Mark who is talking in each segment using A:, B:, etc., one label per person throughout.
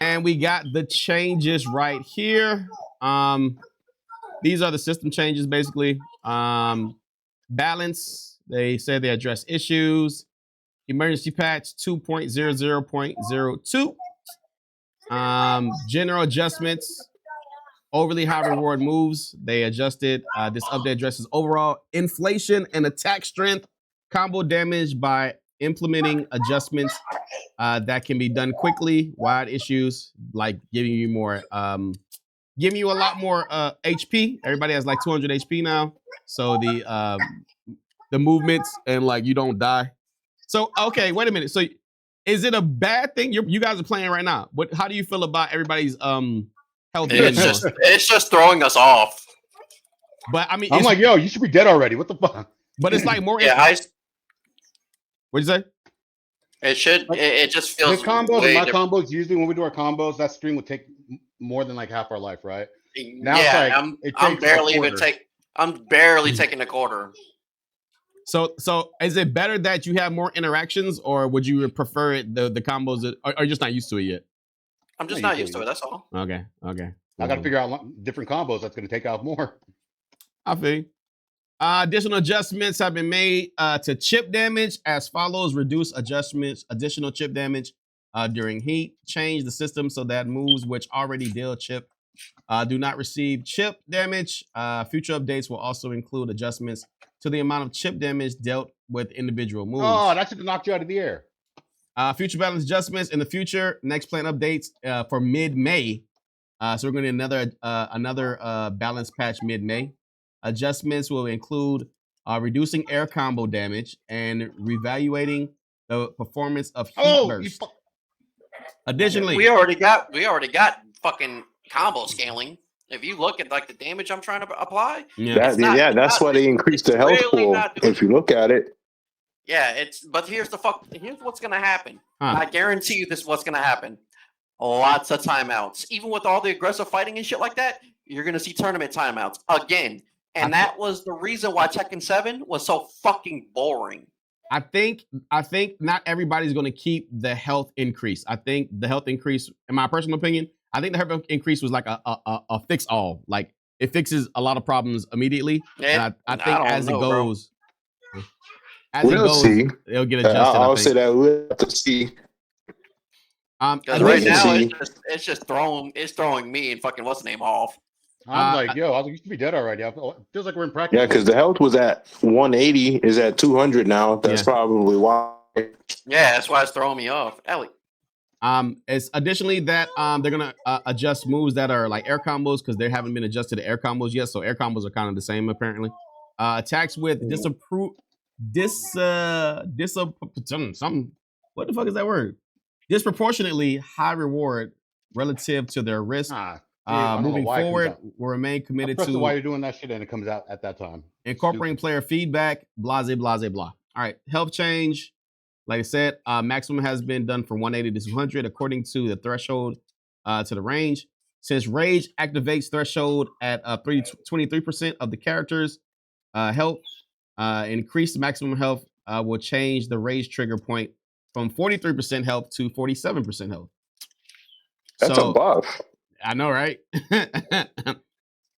A: And we got the changes right here. These are the system changes, basically. Balance, they said they address issues. Emergency patch 2.00.02. General adjustments. Overly high reward moves. They adjusted. This update addresses overall inflation and attack strength, combo damage by implementing adjustments that can be done quickly. Wide issues like giving you more, giving you a lot more HP. Everybody has like 200 HP now, so the movements and like you don't die. So okay, wait a minute. So is it a bad thing? You guys are playing right now. How do you feel about everybody's health?
B: It's just throwing us off.
A: But I mean,
C: I'm like, yo, you should be dead already. What the fuck?
A: But it's like more.
B: Yeah,
A: What'd you say?
B: It should. It just feels.
C: The combos, my combos. Usually, when we do our combos, that stream would take more than like half our life, right?
B: Now yeah, I'm barely even I'm barely taking a quarter.
A: So is it better that you have more interactions, or would you prefer it, the combos that are just not used to it yet?
B: I'm just not used to it. That's all.
A: Okay.
C: I got to figure out different combos that's going to take out more.
A: I feel. Additional adjustments have been made to chip damage as follows: reduce additional chip damage during heat. Change the system so that moves which already deal chip do not receive chip damage. Future updates will also include adjustments to the amount of chip damage dealt with individual moves.
C: Oh, that should have knocked you out of the air.
A: Future balance adjustments in the future. Next plan updates for mid-May. So we're going to need another balance patch mid-May. Adjustments will include reducing air combo damage and reevaluating the performance of heat burst. Additionally,
B: we already got fucking combo scaling. If you look at like the damage I'm trying to apply,
D: that's why they increased the health pool. If you look at it,
B: but here's what's gonna happen. I guarantee you this is what's gonna happen. Lots of timeouts. Even with all the aggressive fighting and shit like that, you're gonna see tournament timeouts again. And that was the reason why Tekken 7 was so fucking boring.
A: I think not everybody's going to keep the health increase. I think the health increase, in my personal opinion, I think the health increase was like a fix all. Like it fixes a lot of problems immediately. And I think as it goes,
D: see.
A: It'll get adjusted.
D: I'll say that we'll have to see.
B: Because right now it's just throwing me and fucking what's the name off.
C: I'm like, yo, I was like, you should be dead already. It feels like we're in practice.
D: Yeah, because the health was at 180, is at 200 now. That's probably why.
B: Yeah, that's why it's throwing me off. Ellie.
A: It's additionally that they're gonna adjust moves that are like air combos because they haven't been adjusted to air combos yet. So air combos are kind of the same apparently. Attacks with something. What the fuck is that word? Disproportionately high reward relative to their risk. Moving forward, we'll remain committed to
C: why you're doing that shit and it comes out at that time.
A: Incorporating player feedback, blah. All right, health change. Like I said, maximum has been done from 180 to 200 according to the threshold to the range. Since rage activates threshold at 23% of the character's health, increased maximum health will change the rage trigger point from 43% health to 47% health.
D: That's a buff.
A: I know, right?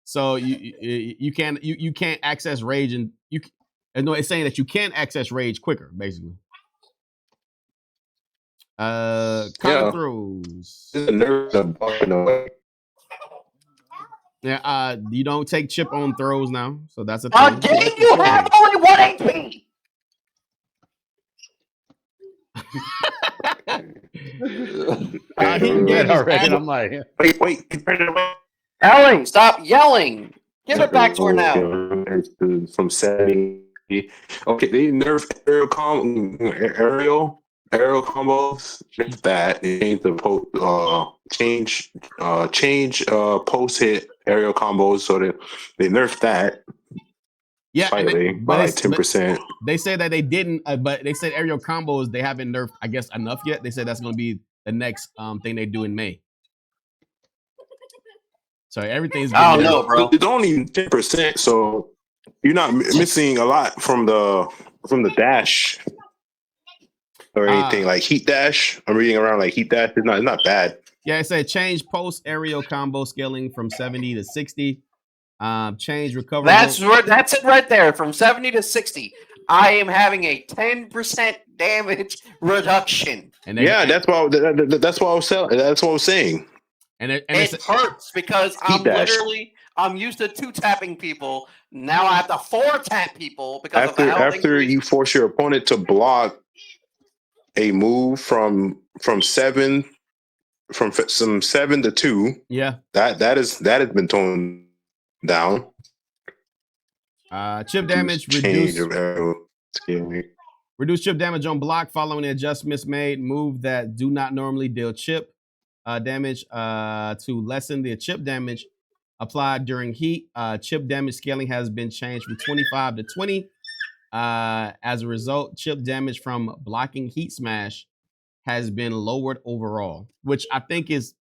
A: So you can't access rage and it's saying that you can access rage quicker, basically. Counter throws. Yeah, you don't take chip on throws now, so that's a thing.
B: Again, you have only 1 HP.
C: I'm like,
D: wait.
B: Ellie, stop yelling. Give it back to her now.
D: From 70. Okay, they nerfed aerial combos. That they changed the change post hit aerial combos, so that they nerfed that.
A: Yeah,
D: slightly, by 10%.
A: They say that they didn't, but they said aerial combos they haven't nerfed, I guess, enough yet. They said that's going to be the next thing they do in May. So everything's.
B: I don't know, bro.
D: It's only 10%, so you're not missing a lot from the dash or anything like heat dash. I'm reading around like heat dash. It's not bad.
A: Yeah, it said change post aerial combo scaling from 70 to 60. Change recovery.
B: That's it right there. From 70 to 60, I am having a 10% damage reduction.
A: And
D: that's what I was saying. That's what I was saying.
A: And it
B: hurts because I'm used to 2-tapping people. Now I have to 4-tap people because
D: after you force your opponent to block a move from 7 to 2.
A: Yeah,
D: that has been toned down.
A: Chip damage reduce chip damage on block following the adjustments made. Move that do not normally deal chip damage to lessen the chip damage applied during heat. Chip damage scaling has been changed from 25 to 20. As a result, chip damage from blocking heat smash has been lowered overall, which I think is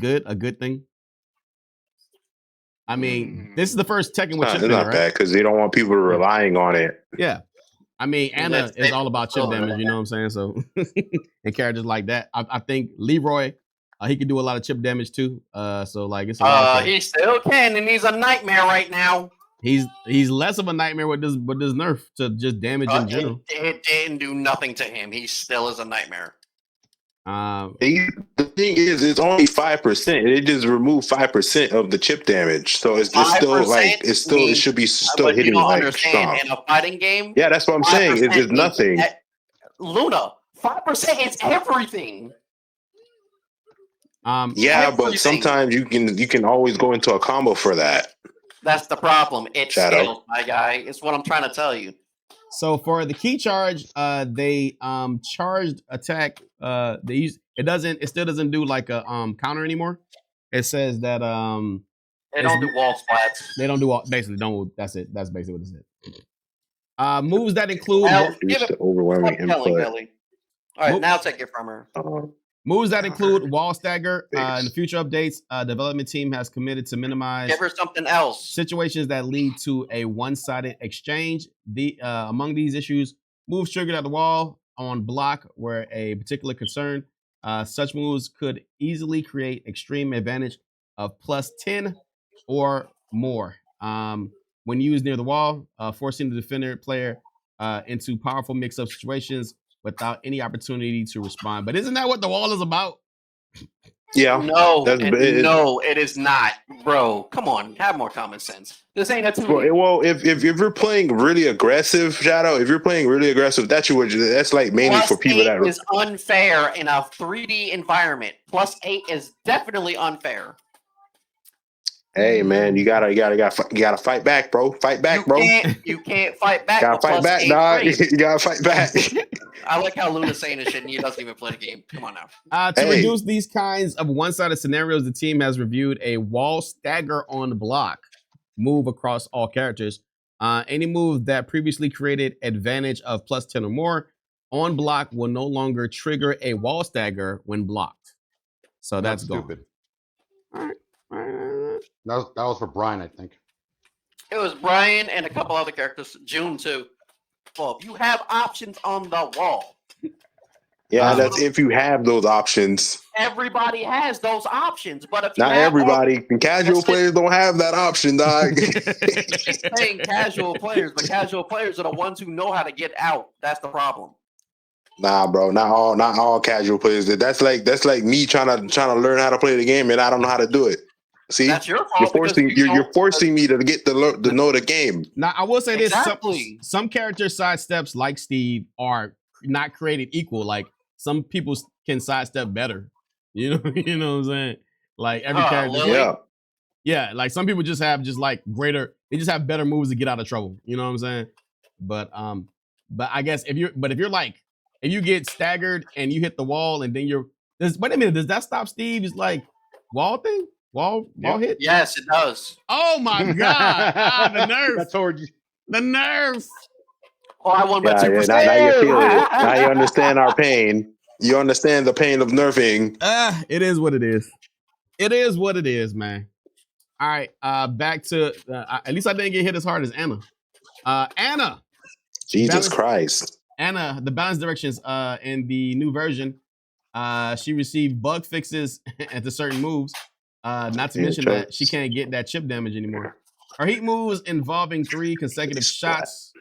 A: a good thing. I mean, this is the first Tekken with chip damage,
D: not
A: right?
D: bad because they don't want people relying on it.
A: Yeah. I mean, Anna is all about chip damage, you know what I'm saying? So, and characters like that. I think Leroy, he can do a lot of chip damage too. So, like, it's
B: he still can, and he's a nightmare right now.
A: He's less of a nightmare with this nerf to just damage in general.
B: It didn't do nothing to him. He still is a nightmare.
D: The thing is, it's only 5%. It just removed 5% of the chip damage, so it's still like it should be still hitting.
B: You don't
D: like
B: understand
D: strong.
B: In a fighting game.
D: Yeah, that's what I'm saying. It's just nothing.
B: Luna, 5% is everything.
D: Yeah, but sometimes you can always go into a combo for that.
B: That's the problem. It scales, my guy. It's what I'm trying to tell you.
A: So for the key charge, they charged attack. It still doesn't do like a counter anymore. It says that
B: they don't do wall splats.
A: They don't do that's it. That's basically what it said. Moves that include
D: overwhelming input.
B: All right, now take it from her.
A: Moves that include wall stagger. In the future updates, development team has committed to minimize
B: give her something else.
A: Situations that lead to a one-sided exchange. Among these issues, moves triggered at the wall on block were a particular concern. Such moves could easily create extreme advantage of +10 or more when used near the wall, forcing the defender player into powerful mix-up situations without any opportunity to respond. But isn't that what the wall is about?
D: Yeah.
B: No, it is not, bro. Come on, have more common sense. This ain't a 2D.
D: Well, if you're playing really aggressive, Shadow, that's like mainly for people that
B: is unfair in a 3D environment. +8 is definitely unfair.
D: Hey man, you gotta fight back, bro. Fight back, bro.
B: You can't fight back.
D: Gotta fight back, dog. You gotta fight back.
B: I like how Luna's saying this shit and he doesn't even play the game. Come on now.
A: To reduce these kinds of one-sided scenarios, the team has reviewed a wall stagger on block move across all characters. Any move that previously created advantage of +10 or more on block will no longer trigger a wall stagger when blocked. So that's
C: stupid.
A: All right.
C: That was for Brian, I think.
B: It was Brian and a couple other characters. June too. Well, you have options on the wall.
D: Yeah, that's if you have those options.
B: Everybody has those options, but if
D: not everybody, casual players don't have that option, dog.
B: Just saying casual players, but casual players are the ones who know how to get out. That's the problem.
D: Nah, bro, not all casual players. That's like me trying to learn how to play the game and I don't know how to do it. See,
B: that's your fault.
D: You're forcing me to get to know the game.
A: Now, I will say this: some character sidesteps, like Steve, are not created equal. Like some people can sidestep better. You know what I'm saying? Like every character, yeah. Like some people just have greater. They just have better moves to get out of trouble. You know what I'm saying? But I guess if you get staggered and you hit the wall and then wait a minute, does that stop Steve? It's like wall thing. Wall hit?
B: Yes, it does.
A: Oh my god! The nerve.
C: That's told you.
A: The nerve.
B: Oh, I won by 2%.
D: Now you feel it. Now you understand our pain. You understand the pain of nerfing.
A: It is what it is. It is what it is, man. All right. Back to at least I didn't get hit as hard as Anna. Anna.
D: Jesus Christ.
A: Anna, the balance directions in the new version She received bug fixes into certain moves. Not to mention that she can't get that chip damage anymore. Her heat moves involving 3 consecutive shots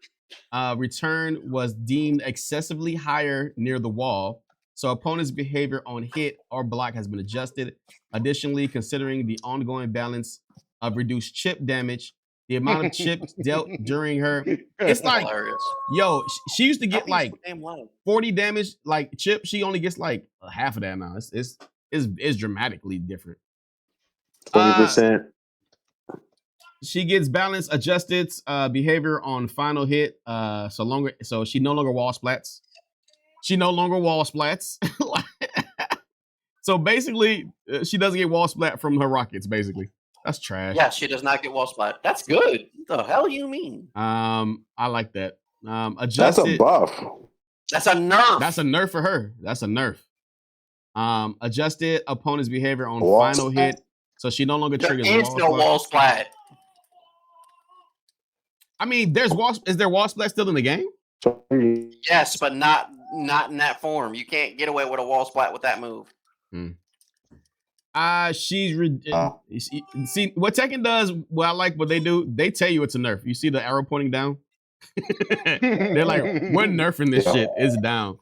A: return was deemed excessively higher near the wall, so opponents' behavior on hit or block has been adjusted. Additionally, considering the ongoing balance of reduced chip damage, the amount of chips dealt during her, it's like,
B: Hilarious.
A: yo, she used to get like
B: Damn loud.
A: 40 damage, like chip. She only gets like half of that now. It's dramatically different.
D: 20%.
A: She gets balance adjusted behavior on final hit. So she no longer wall splats. So basically, she doesn't get wall splat from her rockets. Basically, that's trash.
B: Yeah, she does not get wall splat. That's good. What the hell you mean?
A: I like that. Adjusted.
D: That's a buff.
B: That's a nerf.
A: That's a nerf for her. That's a nerf. Adjusted opponent's behavior on
D: Wall
A: final
D: splat?
A: hit, so she no longer
B: There
A: triggers
B: is no wall splat.
A: I mean, is there wall splat still in the game?
B: Yes, but not in that form. You can't get away with a wall splat with that move.
A: See what Tekken does. What I like what they do. They tell you it's a nerf. You see the arrow pointing down. They're like, we're nerfing this shit. It's down.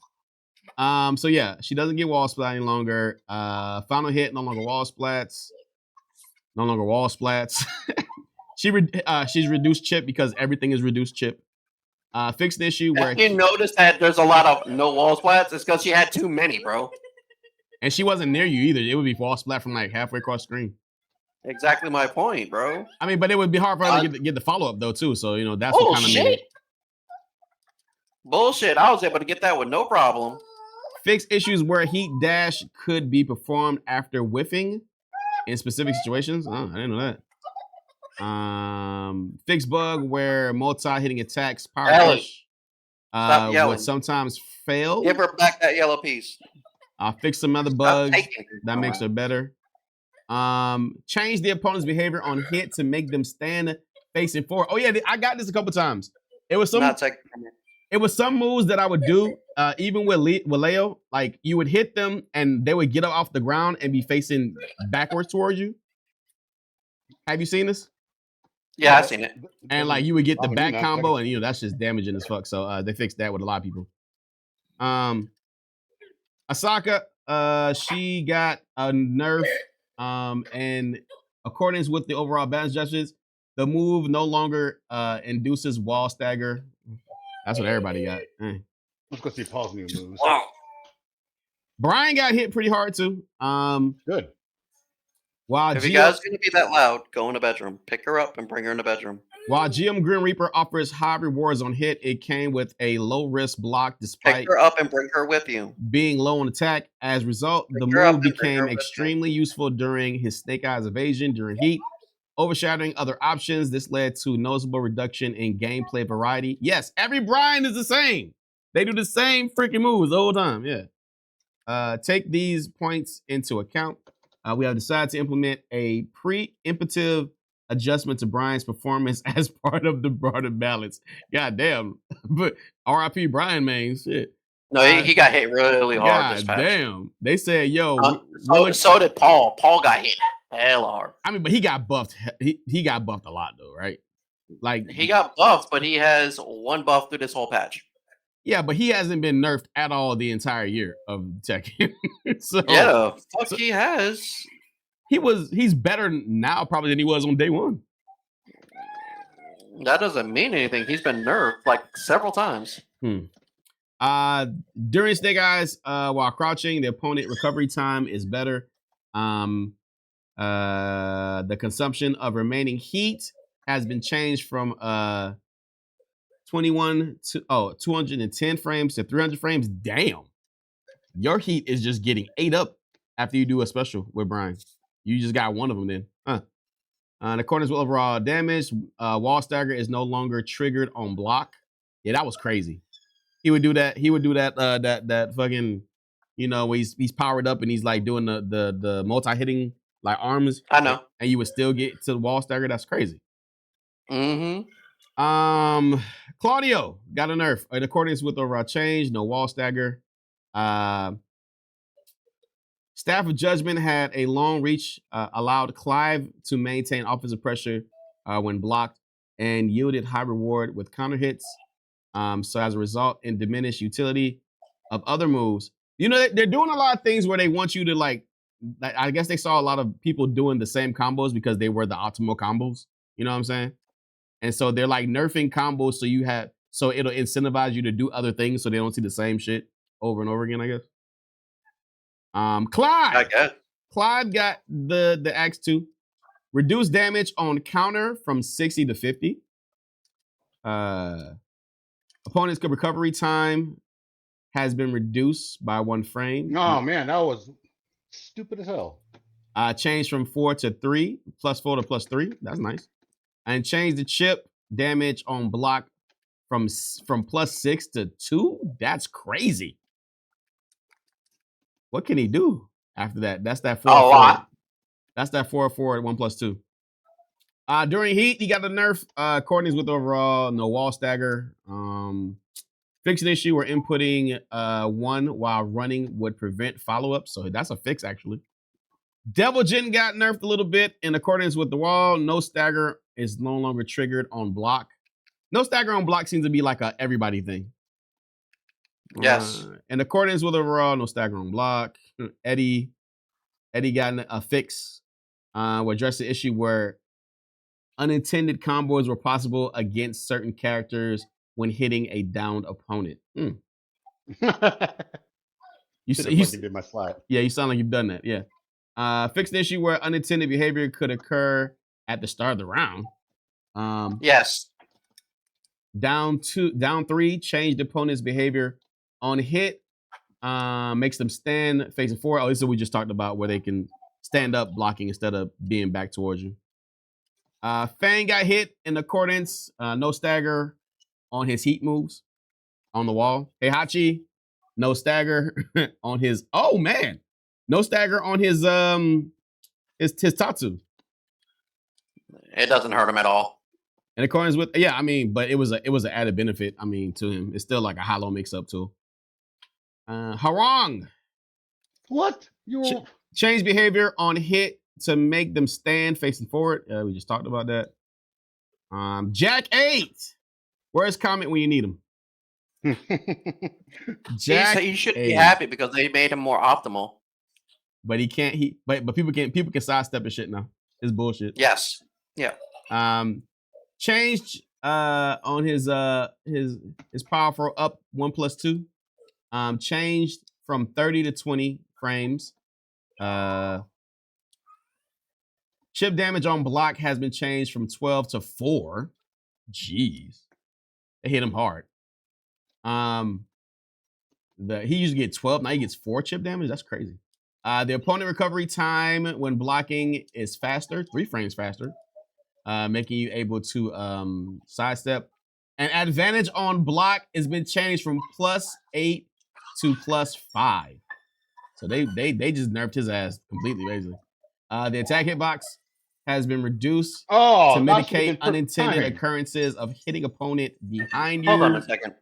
A: So yeah, she doesn't get wall splat any longer. Final hit, no longer wall splats. She's reduced chip because everything is reduced chip. Fixed issue where
B: you notice that there's a lot of no wall splats. It's because she had too many, bro.
A: And she wasn't near you either. It would be wall splat from like halfway across screen.
B: Exactly my point, bro.
A: I mean, but it would be hard for her to get the follow up though too. So that's what kind of made it.
B: Bullshit. I was able to get that with no problem.
A: Fixed issues where heat dash could be performed after whiffing in specific situations. Oh, I didn't know that. Fixed bug where multi-hitting attacks power push would sometimes fail.
B: Give her back that yellow piece.
A: Fix some other bugs that makes her better. Change the opponent's behavior on hit to make them stand facing forward. Oh yeah, I got this a couple times. It was some moves that I would do, even with Leo. Like you would hit them and they would get up off the ground and be facing backwards towards you. Have you seen this?
B: Yeah, I've seen it.
A: And like you would get the back combo, and that's just damaging as fuck. So they fixed that with a lot of people. Asaka, she got a nerf. And accordance with the overall balance judges, the move no longer induces wall stagger. That's what everybody got.
C: Let's go see Paul's new moves.
B: Wow.
A: Brian got hit pretty hard too.
C: Good.
A: While
B: if you guys gonna be that loud, go in the bedroom. Pick her up and bring her in the bedroom.
A: While GM Grim Reaper offers high rewards on hit, it came with a low risk block despite
B: pick her up and bring her with you.
A: Being low on attack. As a result, the move became extremely useful during his Snake Eyes evasion during heat, overshadowing other options. This led to noticeable reduction in gameplay variety. Yes, every Brian is the same. They do the same freaking moves the whole time. Yeah. Take these points into account. We have decided to implement a pre-impetive adjustment to Brian's performance as part of the broader balance. God damn. But RIP Brian, man. Shit.
B: No, he got hit really hard.
A: God
B: this patch.
A: Damn. They said, yo.
B: So did Paul. Paul got hit hell hard.
A: I mean, but he got buffed. He got buffed a lot, though, right? Like
B: he got buffed, but he has one buff through this whole patch.
A: Yeah, but he hasn't been nerfed at all the entire year of Tekken.
B: He has.
A: He's better now probably than he was on day one.
B: That doesn't mean anything. He's been nerfed like several times.
A: During Snake Eyes, while crouching, the opponent recovery time is better. The consumption of remaining heat has been changed from 21 to 210 frames to 300 frames. Damn. Your heat is just getting ate up after you do a special with Brian. You just got one of them then. In accordance with overall damage, wall stagger is no longer triggered on block. Yeah, that was crazy. He would do that. That fucking, when he's powered up and he's like doing the multi-hitting like arms.
B: I know.
A: And you would still get to the wall stagger. That's crazy.
B: Mm-hmm.
A: Claudio got a nerf. In accordance with overall change, no wall stagger. Staff of Judgment had a long reach, allowed Clive to maintain offensive pressure when blocked, and yielded high reward with counter hits. So as a result, in diminished utility of other moves. You know, they're doing a lot of things where they want you to like I guess they saw a lot of people doing the same combos because they were the optimal combos. You know what I'm saying? And so they're like nerfing combos so it'll incentivize you to do other things so they don't see the same shit over and over again, I guess. Clive.
B: I guess.
A: Clive got the axe 2. Reduced damage on counter from 60 to 50. Opponent's recovery time has been reduced by 1 frame.
C: Oh man, that was stupid as hell.
A: Changed from 4 to 3, +4 to +3. That's nice. And changed the chip damage on block from +6 to 2. That's crazy. What can he do after that? That's that 4 forward. That's that 4 forward 1+2. During heat, he got the nerf. Courtney's with overall, no wall stagger. Fix an issue where inputting 1 while running would prevent follow-up. So that's a fix, actually. Devil Jin got nerfed a little bit in accordance with the wall. No stagger is no longer triggered on block. No stagger on block seems to be like a everybody thing.
B: Yes.
A: In accordance with overall, no stagger on block. Eddy got a fix. Will address the issue where unintended combos were possible against certain characters when hitting a downed opponent. You
C: did my slide.
A: Yeah, you sound like you've done that. Yeah. Fix an issue where unintended behavior could occur at the start of the round.
B: Yes.
A: Down 3, changed opponent's behavior on hit. Makes them stand facing forward. Oh, this is what we just talked about, where they can stand up blocking instead of being back towards you. Fang got hit in accordance. No stagger on his heat moves on the wall. Heihachi, no stagger on his. Oh man, no stagger on his Tatsu.
B: It doesn't hurt him at all.
A: In accordance with but it was an added benefit. To him, it's still like a hollow mix-up tool. Hwoarang.
C: What? You
A: change behavior on hit to make them stand facing forward. We just talked about that. Jack 8. Where's comment when you need him? Jack
B: he should be happy because they made him more optimal.
A: But he can't. But people can sidestep his shit now. It's bullshit.
B: Yes. Yeah.
A: Changed on his powerful up 1+2. Changed from 30 to 20 frames. Chip damage on block has been changed from 12 to 4. Jeez. They hit him hard. He used to get 12, now he gets 4 chip damage. That's crazy. The opponent recovery time when blocking is faster, 3 frames faster, making you able to sidestep. And advantage on block has been changed from +8 to +5. So they just nerfed his ass completely, basically. The attack hitbox has been reduced to mitigate unintended occurrences of hitting opponent behind you.
B: Hold on a second.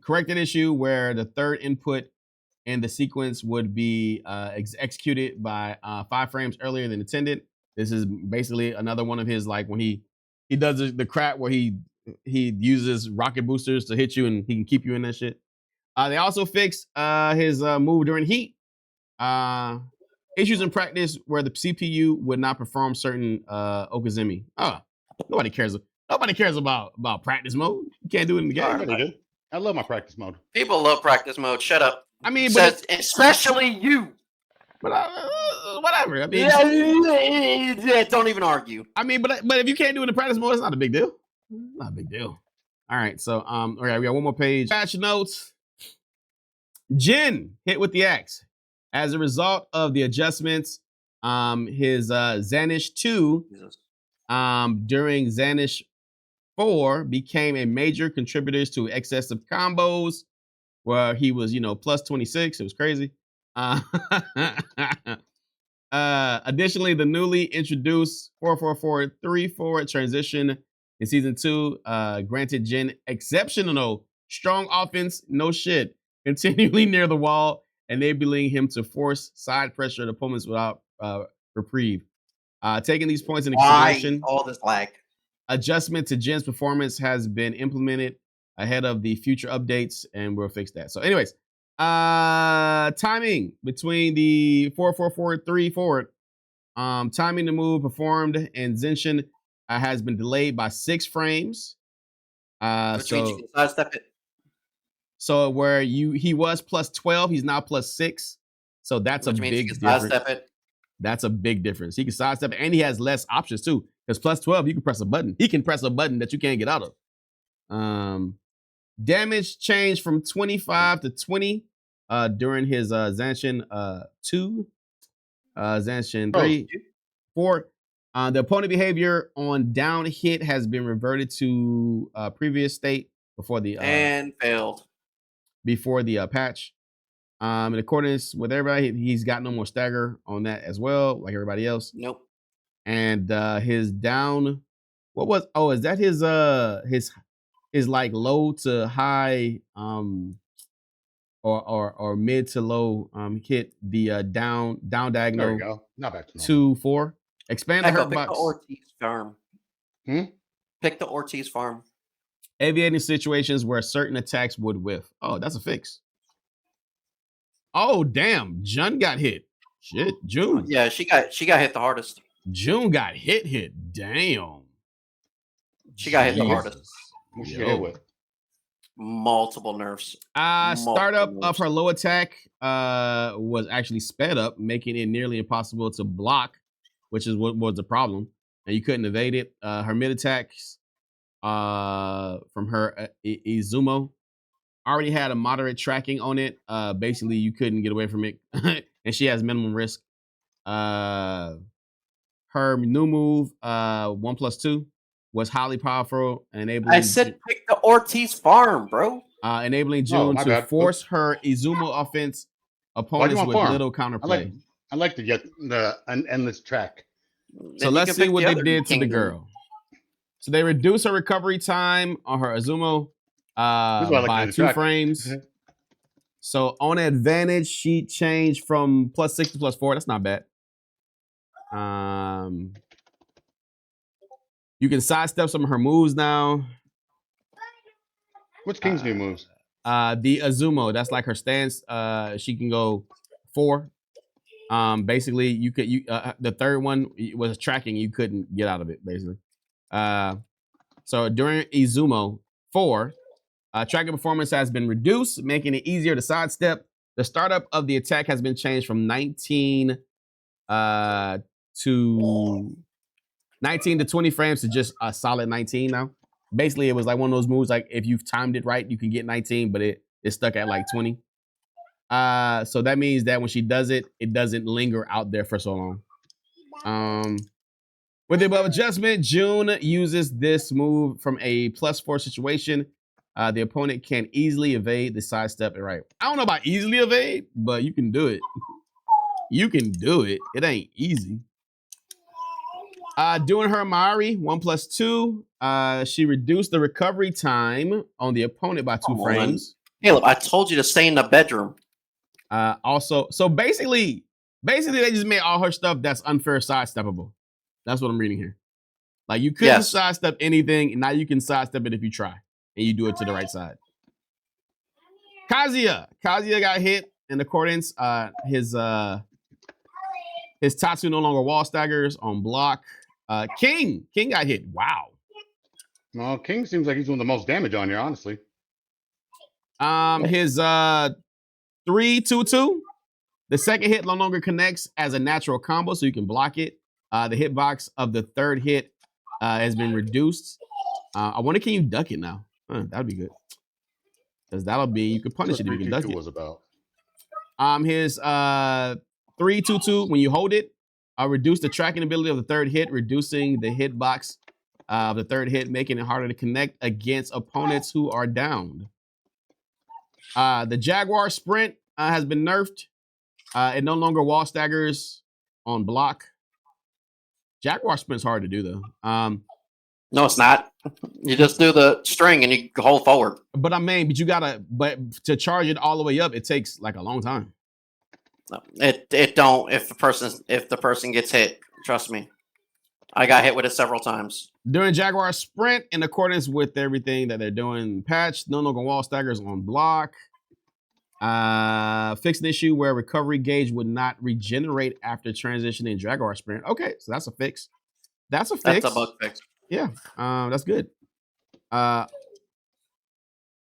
A: Corrected issue where the third input in the sequence would be executed by 5 frames earlier than intended. This is basically another one of his, like when he does the crap where he uses rocket boosters to hit you and he can keep you in that shit. They also fixed his move during heat. Issues in practice where the CPU would not perform certain Okazumi. Nobody cares. Nobody cares about practice mode. You can't do it in the game.
C: I love my practice mode.
B: People love practice mode. Shut up.
A: But
B: especially you.
A: But whatever.
B: Don't even argue.
A: But if you can't do it in the practice mode, it's not a big deal. Not a big deal. All right. So okay, we got one more page. Patch notes. Jin hit with the axe. As a result of the adjustments, his Zanish 2 during Zanish 4 became a major contributor to excessive combos where he was, +26. It was crazy. Additionally, the newly introduced 4-4-4-3 forward transition in season 2 granted Jin exceptional strong offense. No shit. continually near the wall, enabling him to force side pressure at opponents without reprieve. Taking these points into consideration,
B: all this lag.
A: Adjustment to Jin's performance has been implemented ahead of the future updates, and we'll fix that. So, anyways, timing between the 4-4-4-3 forward. Timing the move performed in Zenshin has been delayed by 6 frames.
B: Which means you can sidestep it.
A: So where he was plus 12, he's now plus 6. So that's a big difference. That's a big difference. He can sidestep it, and he has less options too. Because plus 12, you can press a button. He can press a button that you can't get out of. Damage changed from 25 to 20 during his Zanshin 2. Zanshin 3, 4. The opponent behavior on down hit has been reverted to previous state before the
B: and failed
A: before the patch. In accordance with everybody, he's got no more stagger on that as well, like everybody else.
B: Nope.
A: And his down, what was? Oh, is that his like low to high or mid to low hit the down diagonal.
C: There we go. Not back to
A: 2-4. Expand the hurt box.
B: Pick the Ortiz farm. Pick the Ortiz farm.
A: Aviating situations where certain attacks would whiff. Oh, that's a fix. Oh, damn. Jun got hit. Shit, June.
B: Yeah, she got hit the hardest.
A: June got hit. Damn.
B: She got hit the hardest.
C: What she got hit with?
B: Multiple nerfs.
A: Startup of her low attack was actually sped up, making it nearly impossible to block, which is what was the problem. And you couldn't evade it. Her mid attacks from her Izumo already had a moderate tracking on it. Basically, you couldn't get away from it. And she has minimum risk. Her new move, 1+2, was highly powerful, enabling.
B: I said pick the Ortiz farm, bro.
A: Enabling June to force her Izumo offense opponents with little counterplay.
C: I like to get an endless track.
A: So let's see what they did to the girl. So they reduced her recovery time on her Izumo by 2 frames. So on advantage, she changed from +6 to +4. That's not bad. You can sidestep some of her moves now.
C: What's King's new moves?
A: The Izumo, that's like her stance. She can go 4. Basically, you could the third one was tracking. You couldn't get out of it, basically. So during Izumo 4, tracking performance has been reduced, making it easier to sidestep. The startup of the attack has been changed from 19 to 20 frames to just a solid 19 now. Basically, it was like one of those moves, like if you've timed it right, you can get 19, but it's stuck at like 20. So that means that when she does it, it doesn't linger out there for so long. With the above adjustment, June uses this move from a +4 situation. The opponent can easily evade the sidestep. Right. I don't know about easily evade, but you can do it. You can do it. It ain't easy. Doing her Mari, 1+2. She reduced the recovery time on the opponent by 2 frames.
B: Caleb, I told you to stay in the bedroom.
A: Also, so basically they just made all her stuff that's unfair sidesteppable. That's what I'm reading here. Like you couldn't sidestep anything, and now you can sidestep it if you try, and you do it to the right side. Kazuya got hit in accordance. His Tatsu no longer wall staggers on block. King got hit. Wow.
C: Well, King seems like he's doing the most damage on here, honestly.
A: His 3-2-2. The second hit no longer connects as a natural combo, so you can block it. The hitbox of the third hit has been reduced. I wonder, can you duck it now? That'd be good. Because that'll be, you can punish it if you can duck it.
C: Was about.
A: His 3-2-2, when you hold it, reduce the tracking ability of the third hit, reducing the hitbox of the third hit, making it harder to connect against opponents who are downed. The Jaguar Sprint has been nerfed. It no longer wall staggers on block. Jaguar Sprint's hard to do, though.
B: No, it's not. You just do the string and you hold forward.
A: But but to charge it all the way up, it takes like a long time.
B: No, it don't. If the person gets hit, trust me, I got hit with it several times.
A: During Jaguar Sprint, in accordance with everything that they're doing, patch no longer wall staggers on block. Fix an issue where recovery gauge would not regenerate after transitioning Jaguar Sprint. Okay, so that's a fix. That's a fix.
B: That's a bug fix.
A: Yeah, that's good.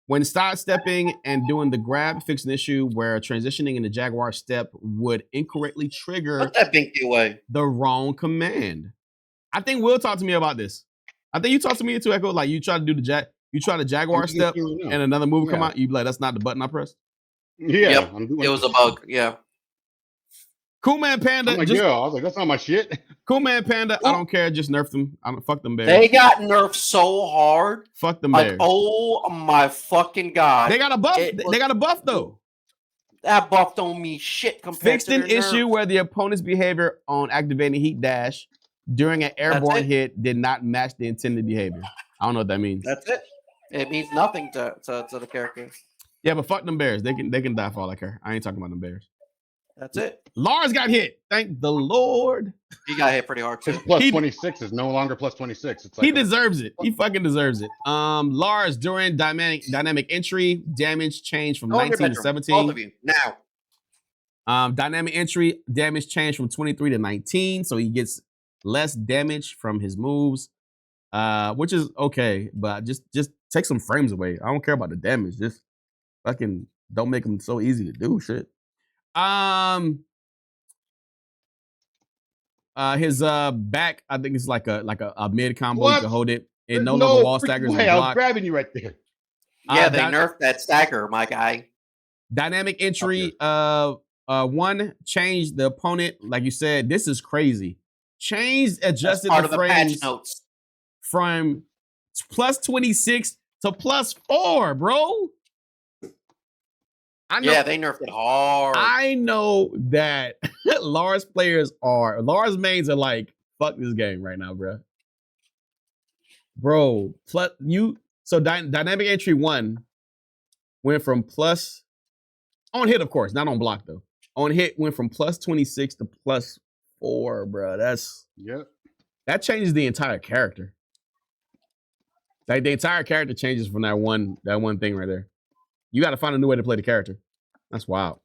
A: When sidestepping and doing the grab, fix an issue where transitioning in the Jaguar step would incorrectly trigger
B: Put that binky away.
A: the wrong command. I think Will talked to me about this. I think you talked to me too, Echo. Like you try to do the Jaguar step and another move come out, you be like, that's not the button I pressed.
C: Yeah,
B: yep. It was a bug. Yeah.
A: Cool Man Panda.
C: I was like, that's not my shit.
A: Cool Man Panda. I don't care. Just nerf them. I don't fuck them bears.
B: They got nerfed so hard.
A: Fuck them bears.
B: Oh my fucking god.
A: They got a buff. They got a buff though.
B: That buff don't mean shit compared
A: Fixed
B: to
A: an issue
B: nerfs.
A: where the opponent's behavior on activating Heat Dash during an airborne hit did not match the intended behavior. I don't know what that means.
B: That's it. It means nothing to the character.
A: Yeah, but fuck them bears. They can die for all I care. I ain't talking about them bears.
B: That's it.
A: Lars got hit. Thank the Lord.
B: He got hit pretty hard too.
C: His plus 26 is no longer plus 26. It's like
A: he deserves it. He fucking deserves it. Lars during dynamic entry damage changed from 19 to 17.
B: Both of you now.
A: Dynamic entry damage changed from 23 to 19, so he gets less damage from his moves, which is okay. But just take some frames away. I don't care about the damage. Just fucking don't make them so easy to do shit. His back, I think it's like a mid combo.
C: What?
A: You can hold it. It no longer wall staggers.
C: Hey, I was grabbing you right there.
B: Yeah, they nerfed that stagger, my guy.
A: Dynamic entry, one changed the opponent. Like you said, this is crazy. Adjusted the frames
B: notes
A: from plus 26 to plus 4, bro.
B: Yeah, they nerfed it hard.
A: I know that Lars mains are like, fuck this game right now, bro. Bro, dynamic entry 1 went from plus on hit, of course, not on block though. On hit went from plus 26 to plus 4, bro. That changes the entire character. Like the entire character changes from that one thing right there. You got to find a new way to play the character. That's wild.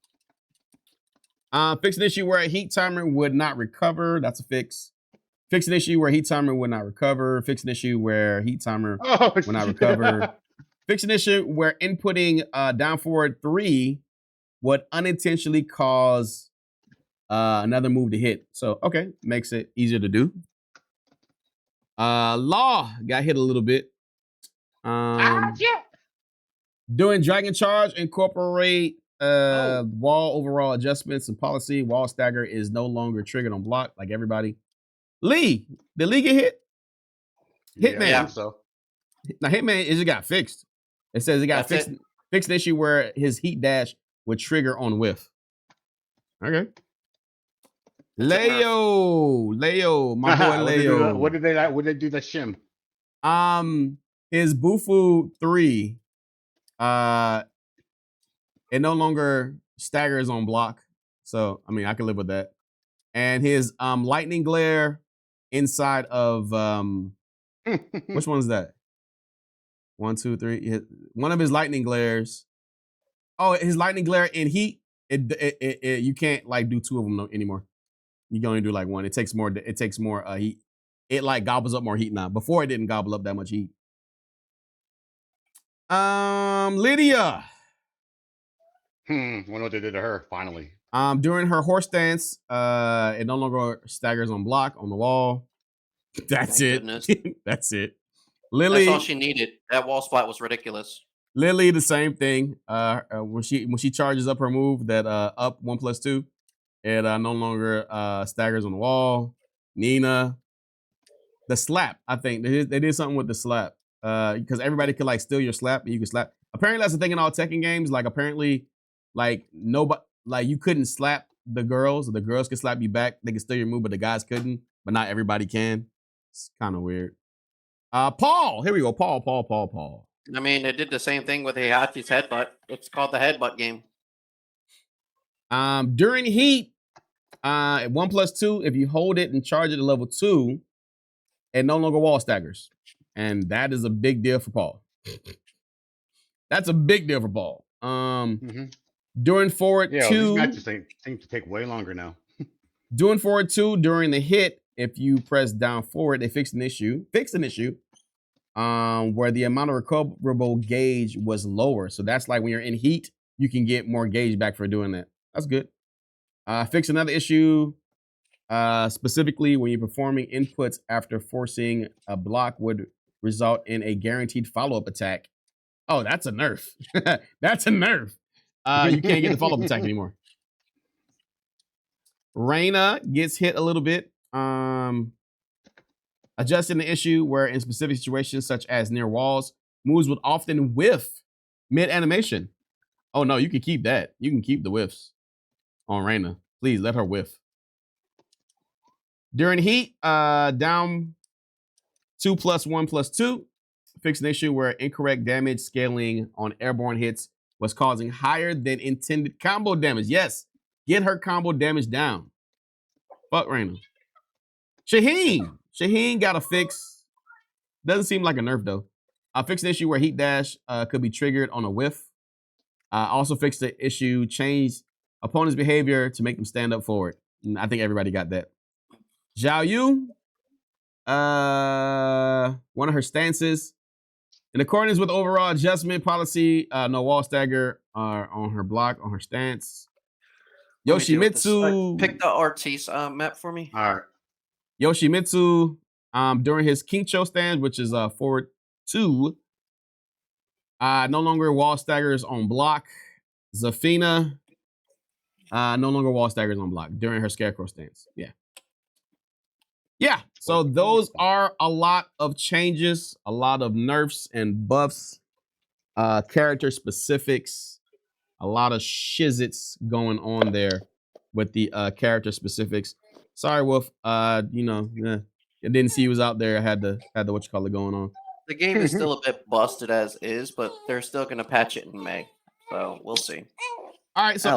A: Fix an issue where a heat timer would not recover. That's a fix. Fix an issue where heat timer would not recover. Fix an issue where heat timer would not recover. Fix an issue where inputting down forward 3 would unintentionally cause another move to hit. So, okay, makes it easier to do. Law got hit a little bit. Doing Dragon Charge, incorporate wall overall adjustments and policy. Wall stagger is no longer triggered on block like everybody. Lee, did Lee get hit? Hitman.
C: Yeah, so.
A: Now Hitman just got fixed. It says it got fixed. Fixed an issue where his heat dash would trigger on whiff. Okay. Leo, my boy Leo.
C: What did they do that shim?
A: His Bufu 3, it no longer staggers on block. So, I mean, I can live with that. And his lightning glare inside of which one is that? 1, 2, 3. One of his lightning glares. Oh, his lightning glare in heat. It you can't like do 2 of them anymore. You can only do like 1. It takes more heat. It like gobbles up more heat now. Before it didn't gobble up that much heat. Lidia.
C: Wonder what they did to her finally.
A: During her horse dance, it no longer staggers on block on the wall. That's it. That's it. Lili.
B: That's all she needed. That wall splat was ridiculous.
A: Lili, the same thing. When she charges up her move, that up 1+2, it no longer staggers on the wall. Nina, the slap. I think they did something with the slap because everybody could like steal your slap and you can slap. Apparently, that's the thing in all Tekken games. Like apparently, like nobody, like you couldn't slap the girls. The girls could slap you back. They could steal your move, but the guys couldn't. But not everybody can. It's kind of weird. Paul. Here we go. Paul.
B: I mean, it did the same thing with Heihachi's headbutt. It's called the headbutt game.
A: During heat, 1+2, if you hold it and charge it to level 2, it no longer wall staggers. And that is a big deal for Paul. That's a big deal for Paul. During forward 2.
C: These matches seem to take way longer now.
A: Doing forward 2 during the hit, if you press down forward, they fixed an issue. Where the amount of recoverable gauge was lower. So that's like when you're in heat, you can get more gauge back for doing that. That's good. Fix another issue. Specifically, when you're performing inputs after forcing a block would result in a guaranteed follow-up attack. Oh, that's a nerf. That's a nerf. You can't get the follow-up attack anymore. Reina gets hit a little bit. Adjusting the issue where in specific situations such as near walls, moves would often whiff mid-animation. Oh no, you can keep that. You can keep the whiffs on Reina. Please let her whiff. During heat, down 2+1+2, fix an issue where incorrect damage scaling on airborne hits was causing higher than intended combo damage. Yes, get her combo damage down. Fuck Reina. Shaheen got a fix. Doesn't seem like a nerf though. Fix an issue where heat dash could be triggered on a whiff. Also fix the issue, change opponent's behavior to make them stand up forward. And I think everybody got that. Xiayu, one of her stances. In accordance with overall adjustment policy, no wall stagger on her block, on her stance. Yoshimitsu.
B: Pick the Ortiz map for me.
C: All right.
A: Yoshimitsu, during his Kincho stand, which is forward 2, no longer wall staggers on block. Zafina, no longer wall staggers on block during her Scarecrow stance. Yeah, so those are a lot of changes, a lot of nerfs and buffs, character specifics, a lot of shizits going on there with the character specifics. Sorry, Wolf. I didn't see he was out there. I had the what you call it going on.
B: The game is still a bit busted as is, but they're still gonna patch it in May. So we'll see.
A: All right, so